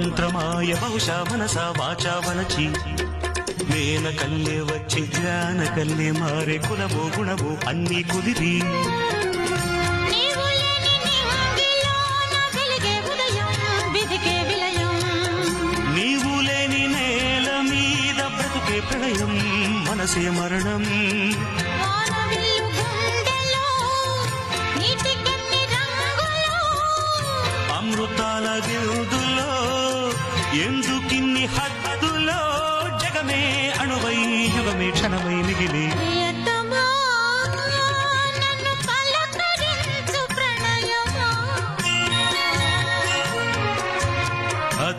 మంత్రమాయ బహుశా మనసా వాచా వనచి మేన కల్లే వచ్చి జ్ఞాన కల్లే మారే కులమో గుణమో అన్నీ కుదిరి నీవు లేని నేల మీద బ్రతుకే ప్రళయం మనసే మరణం అమృతాల బిందులో ఎందుకిన్ని హద్దులో జగమే అణువై యుగమే క్షణమై మిగిలి